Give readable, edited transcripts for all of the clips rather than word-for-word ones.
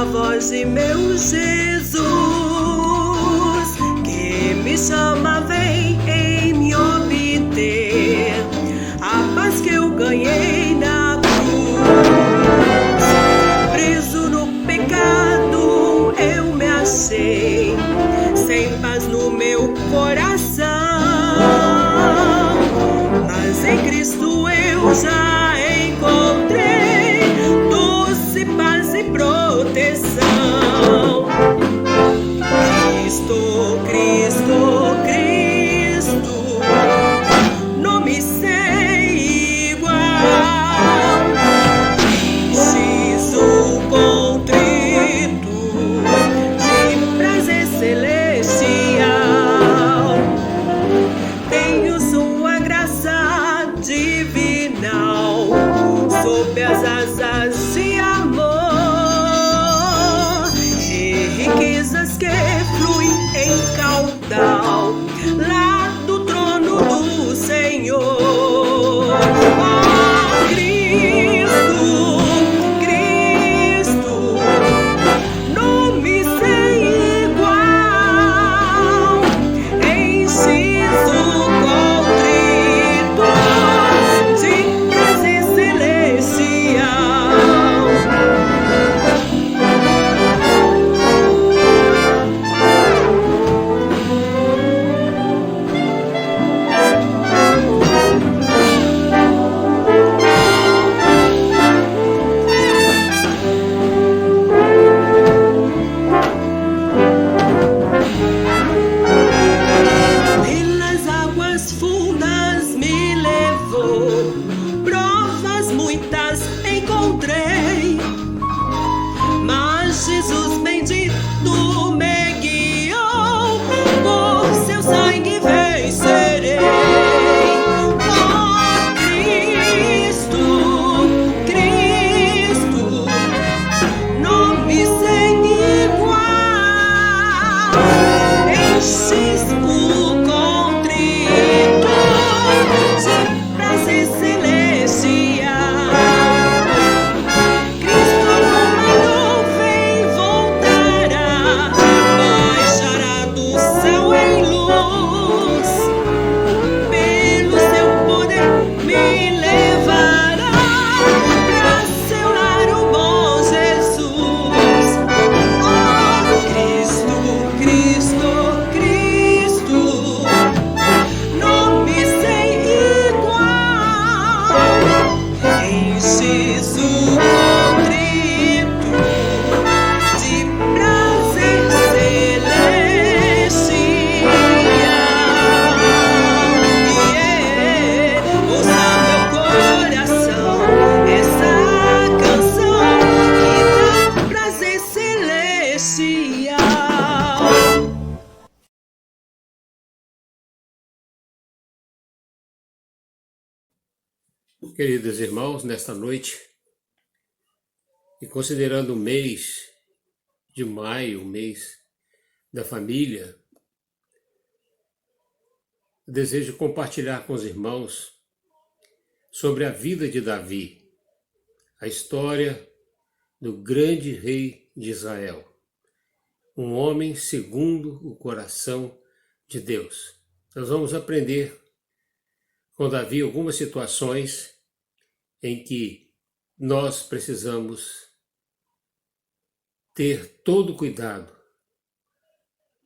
a voz de meu Jesus, que me chama, vem em me obter a paz que eu ganhei na cruz. Preso no pecado eu me achei, sem paz no meu coração, mas em Cristo eu já encontrei doce paz e proteção. Cristo, Cristo, Cristo, nome sem igual, enches o contrito de prazer celestial. Tenho sua graça divinal sob as asas de amor, e riquezas que fluem em caudal lá do trono do Senhor. Oh, Cristo, Cristo, nome sem igual, enches o contrito de prazer celestial. Pelas águas fundas me levou, provas muitas encontrei, mas Jesus bendito me guiou, por seu sangue vencerei. Oh, Cristo, Cristo, nome sem igual, enches o contrito de prazer celestial. Cristo numa nuvem voltará, baixará do céu em luz, pelo seu poder me levará pra seu lar, o bom Jesus. Oh, Cristo, Cristo, Cristo, nome sem igual, enches o contrito de prazer celestial. Ouça meu coração, essa canção que dá prazer celestial. Queridos irmãos, nesta noite, e considerando o mês de maio, o mês da família, eu desejo compartilhar com os irmãos sobre a vida de Davi, a história do grande rei de Israel, um homem segundo o coração de Deus. Nós vamos aprender com Davi algumas situações em que nós precisamos ter todo cuidado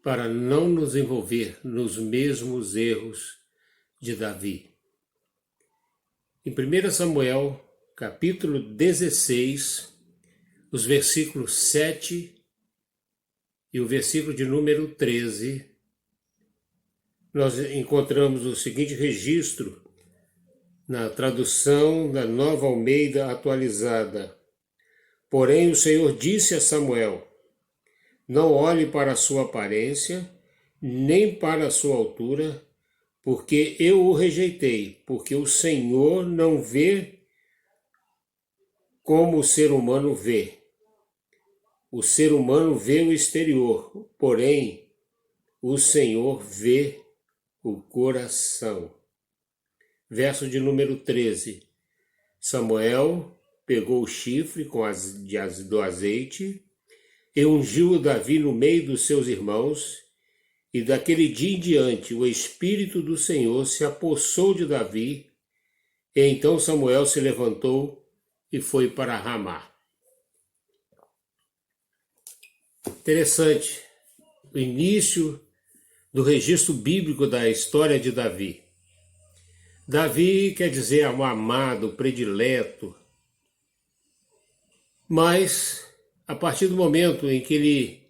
para não nos envolver nos mesmos erros de Davi. Em 1 Samuel, capítulo 16, os versículos 7 e o versículo de número 13, nós encontramos o seguinte registro na tradução da Nova Almeida atualizada. Porém, o Senhor disse a Samuel: não olhe para a sua aparência, nem para a sua altura, porque eu o rejeitei, porque o Senhor não vê como o ser humano vê. O ser humano vê o exterior, porém, o Senhor vê o coração. Verso de número 13. Samuel pegou o chifre do azeite e ungiu Davi no meio dos seus irmãos, e daquele dia em diante o Espírito do Senhor se apossou de Davi, e então Samuel se levantou e foi para Ramá. Interessante, o início do registro bíblico da história de Davi. Davi quer dizer o amado, o predileto, mas a partir do momento em que ele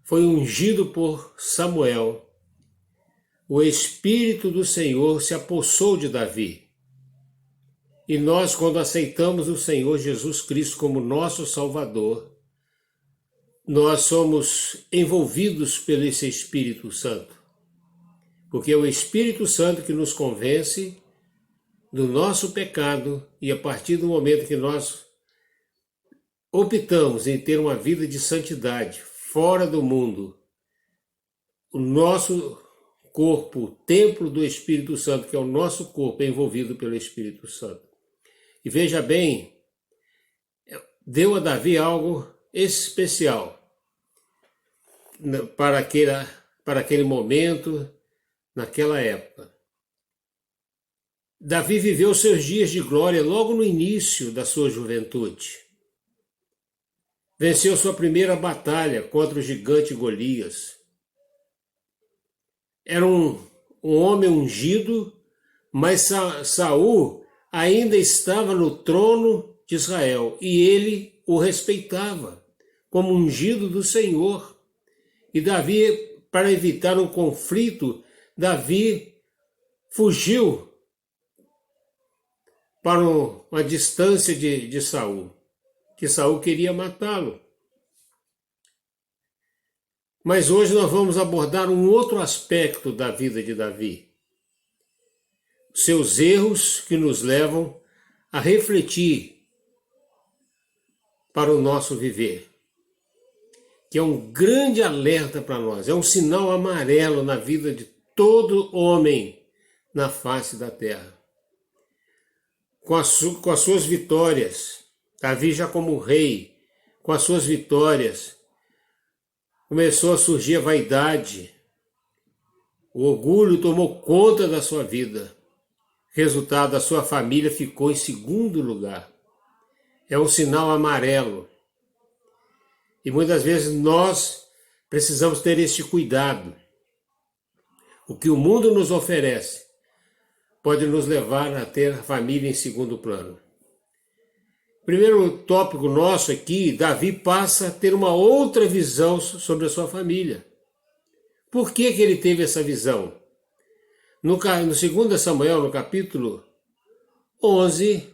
foi ungido por Samuel, o Espírito do Senhor se apossou de Davi. E nós, quando aceitamos o Senhor Jesus Cristo como nosso Salvador, nós somos envolvidos pelo esse Espírito Santo. Porque é o Espírito Santo que nos convence do nosso pecado, e a partir do momento que nós optamos em ter uma vida de santidade, fora do mundo, o nosso corpo, o templo do Espírito Santo, que é o nosso corpo, é envolvido pelo Espírito Santo. E veja bem, deu a Davi algo especial para aquele momento, naquela época. Davi viveu seus dias de glória logo no início da sua juventude. Venceu sua primeira batalha contra o gigante Golias. Era um homem ungido, mas Saul ainda estava no trono de Israel e ele o respeitava como ungido do Senhor. E Davi, para evitar um conflito, Davi fugiu para uma distância de Saul, que Saul queria matá-lo. Mas hoje nós vamos abordar um outro aspecto da vida de Davi. Seus erros que nos levam a refletir para o nosso viver, que é um grande alerta para nós, é um sinal amarelo na vida de todo homem na face da terra. Com as suas vitórias, Davi já como rei, com as suas vitórias, começou a surgir a vaidade, o orgulho tomou conta da sua vida. Resultado, a sua família ficou em segundo lugar. É um sinal amarelo. E muitas vezes nós precisamos ter este cuidado. O que o mundo nos oferece pode nos levar a ter a família em segundo plano. Primeiro tópico nosso aqui, Davi passa a ter uma outra visão sobre a sua família. Por que ele teve essa visão? No 2 Samuel, no capítulo 11,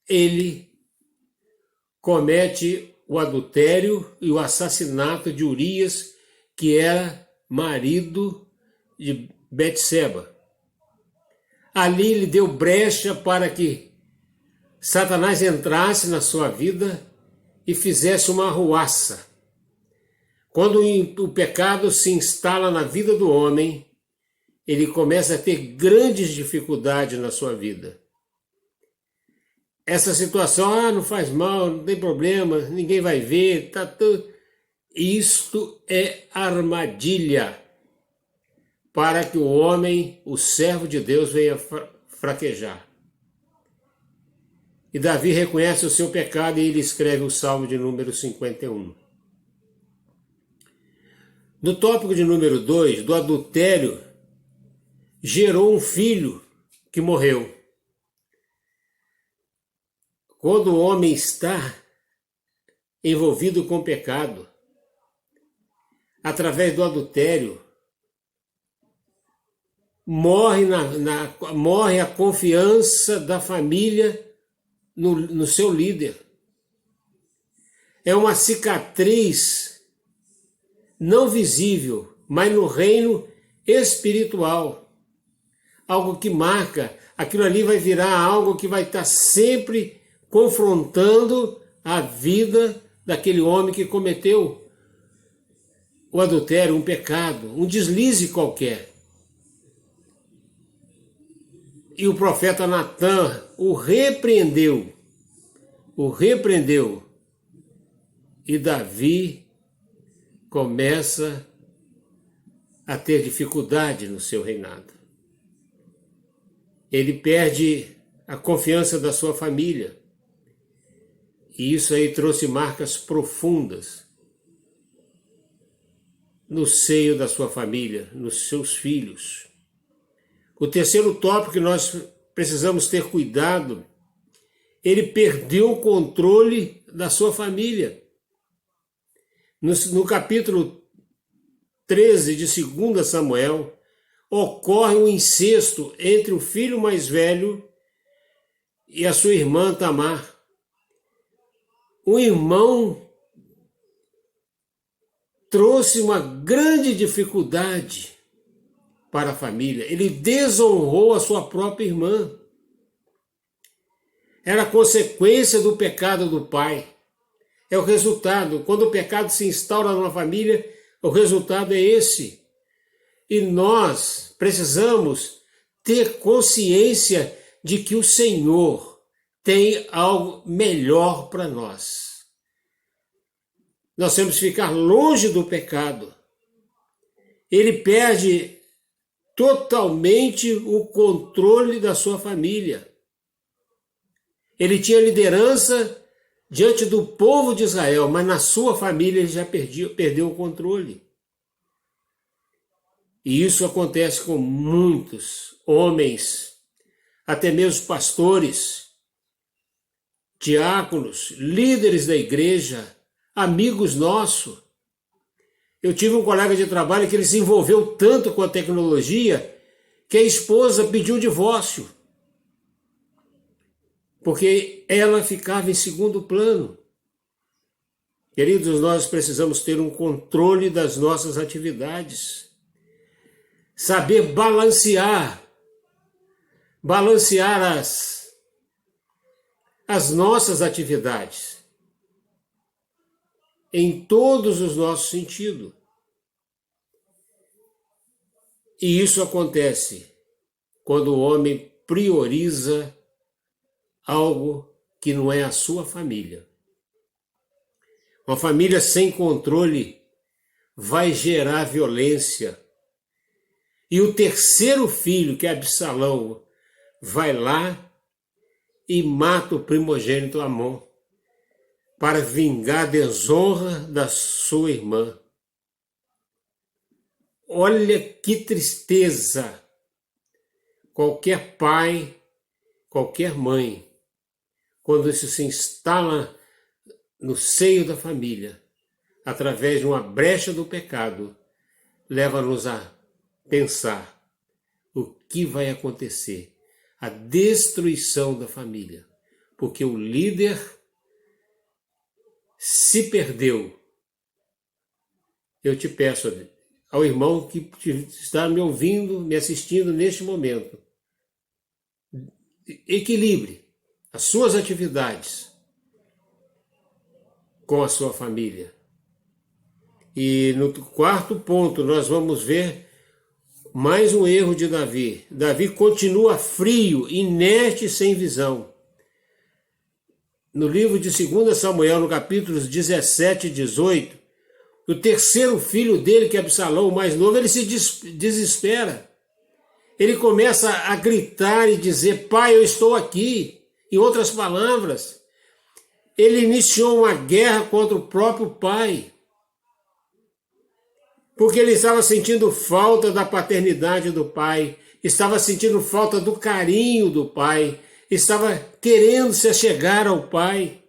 ele comete o adultério e o assassinato de Urias, que era marido de Betseba. Ali ele deu brecha para que Satanás entrasse na sua vida e fizesse uma arruaça. Quando o pecado se instala na vida do homem, ele começa a ter grandes dificuldades na sua vida. Essa situação, não faz mal, não tem problema, ninguém vai ver, tá tudo. Isto é armadilha para que o homem, o servo de Deus, venha fraquejar. E Davi reconhece o seu pecado e ele escreve o Salmo de número 51. No tópico de número 2, do adultério, gerou um filho que morreu. Quando o homem está envolvido com pecado, através do adultério, morre a confiança da família no seu líder. É uma cicatriz não visível, mas no reino espiritual. Algo que marca, aquilo ali vai virar algo que vai estar sempre confrontando a vida daquele homem que cometeu o adultério, um pecado, um deslize qualquer. E o profeta Natã o repreendeu. E Davi começa a ter dificuldade no seu reinado. Ele perde a confiança da sua família. E isso aí trouxe marcas profundas no seio da sua família, nos seus filhos. O terceiro tópico que nós precisamos ter cuidado, ele perdeu o controle da sua família. No capítulo 13 de 2 Samuel, ocorre um incesto entre o filho mais velho e a sua irmã Tamar. O irmão trouxe uma grande dificuldade para a família. Ele desonrou a sua própria irmã. Era consequência do pecado do pai. É o resultado. Quando o pecado se instaura numa família, o resultado é esse. E nós precisamos ter consciência de que o Senhor tem algo melhor para nós. Nós temos que ficar longe do pecado. Ele perde totalmente o controle da sua família. Ele tinha liderança diante do povo de Israel, mas na sua família ele já perdeu o controle. E isso acontece com muitos homens, até mesmo pastores, diáconos, líderes da igreja, amigos nossos. Eu tive um colega de trabalho que ele se envolveu tanto com a tecnologia que a esposa pediu divórcio, porque ela ficava em segundo plano. Queridos, nós precisamos ter um controle das nossas atividades, saber balancear as nossas atividades em todos os nossos sentidos. E isso acontece quando o homem prioriza algo que não é a sua família. Uma família sem controle vai gerar violência. E o terceiro filho, que é Absalão, vai lá e mata o primogênito Amon para vingar a desonra da sua irmã. Olha que tristeza! Qualquer pai, qualquer mãe, quando isso se instala no seio da família, através de uma brecha do pecado, leva-nos a pensar o que vai acontecer, a destruição da família, porque o líder se perdeu. Eu te peço ao irmão que está me ouvindo, me assistindo neste momento, equilibre as suas atividades com a sua família. E no quarto ponto nós vamos ver mais um erro de Davi. Davi continua frio, inerte e sem visão. No livro de 2 Samuel, no capítulos 17 e 18, o terceiro filho dele, que é Absalão, o mais novo, ele se desespera. Ele começa a gritar e dizer: pai, eu estou aqui. Em outras palavras, ele iniciou uma guerra contra o próprio pai, porque ele estava sentindo falta da paternidade do pai, estava sentindo falta do carinho do pai, estava querendo se achegar ao pai.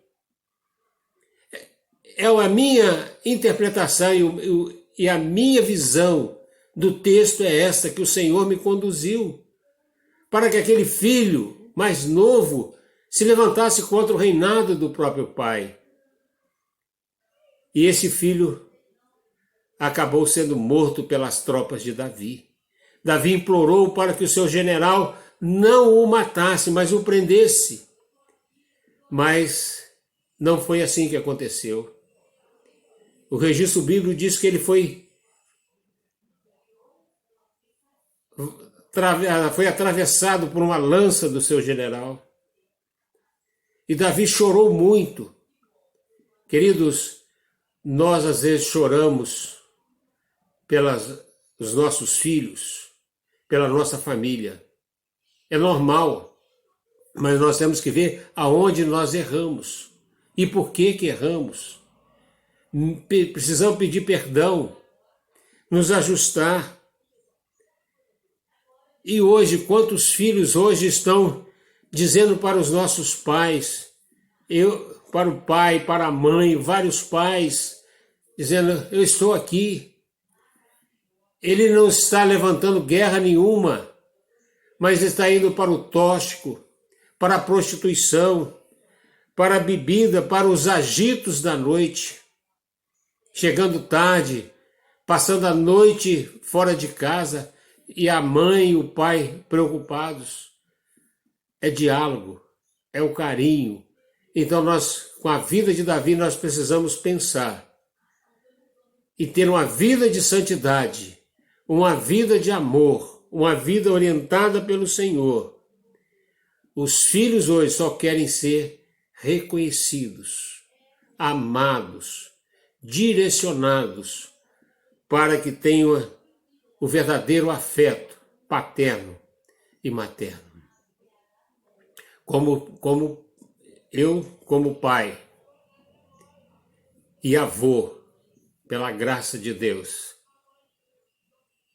É a minha interpretação e a minha visão do texto é esta, que o Senhor me conduziu para que aquele filho mais novo se levantasse contra o reinado do próprio pai. E esse filho acabou sendo morto pelas tropas de Davi. Davi implorou para que o seu general não o matasse, mas o prendesse. Mas não foi assim que aconteceu. O registro bíblico diz que ele foi atravessado por uma lança do seu general. E Davi chorou muito. Queridos, Nós às vezes choramos pelos nossos filhos, pela nossa família. É normal, mas nós temos que ver aonde nós erramos e por que erramos. Precisamos pedir perdão, nos ajustar. E hoje, quantos filhos hoje estão dizendo para os nossos pais, para o pai, para a mãe, vários pais, dizendo, eu estou aqui. Ele não está levantando guerra nenhuma, mas está indo para o tóxico, para a prostituição, para a bebida, para os agitos da noite, chegando tarde, passando a noite fora de casa, e a mãe e o pai preocupados. É diálogo, é o carinho. Então nós, com a vida de Davi, nós precisamos pensar e ter uma vida de santidade, uma vida de amor, uma vida orientada pelo Senhor. Os filhos hoje só querem ser reconhecidos, amados, direcionados, para que tenham o verdadeiro afeto paterno e materno. Como pai e avô, pela graça de Deus,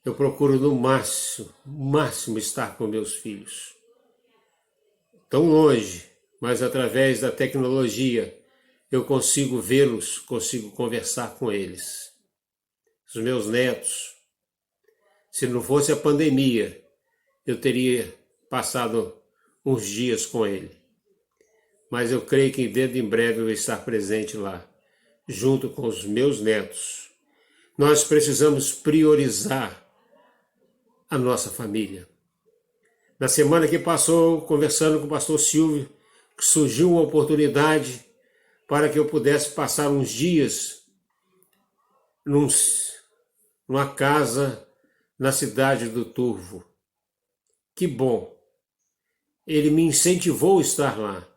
eu procuro no máximo estar com meus filhos. Tão longe, mas através da tecnologia eu consigo vê-los, consigo conversar com eles. Os meus netos, se não fosse a pandemia, eu teria passado uns dias com ele. Mas eu creio que dentro em breve eu vou estar presente lá, junto com os meus netos. Nós precisamos priorizar a nossa família. Na semana que passou, conversando com o pastor Silvio, surgiu uma oportunidade para que eu pudesse passar uns dias numa casa na cidade do Turvo. Que bom! Ele me incentivou a estar lá.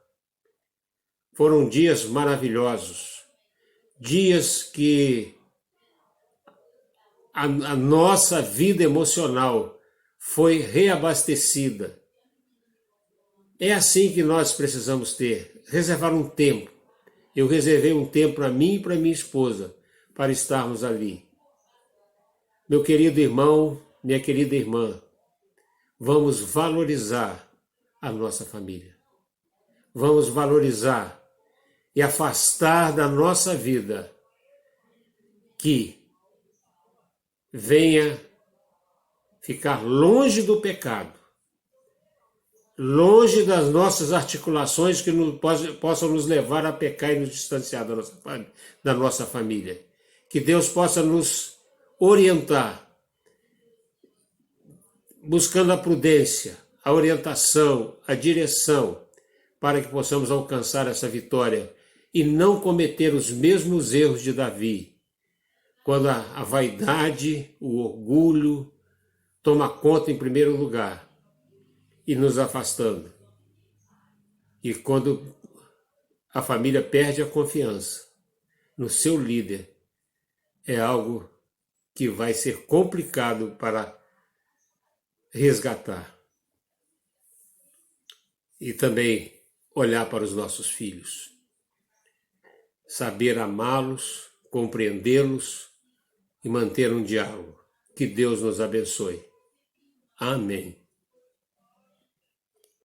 Foram dias maravilhosos, dias que a nossa vida emocional foi reabastecida. É assim que nós precisamos ter, reservar um tempo. Eu reservei um tempo para mim e para minha esposa, para estarmos ali. Meu querido irmão, minha querida irmã, vamos valorizar a nossa família. Vamos valorizar e afastar da nossa vida que venha ficar longe do pecado, longe das nossas articulações que possam nos levar a pecar e nos distanciar da nossa família. Que Deus possa nos orientar, buscando a prudência, a orientação, a direção, para que possamos alcançar essa vitória e não cometer os mesmos erros de Davi, quando a vaidade, o orgulho toma conta em primeiro lugar e nos afastando. E quando a família perde a confiança no seu líder, é algo que vai ser complicado para resgatar. E também olhar para os nossos filhos, saber amá-los, compreendê-los e manter um diálogo. Que Deus nos abençoe. Amém.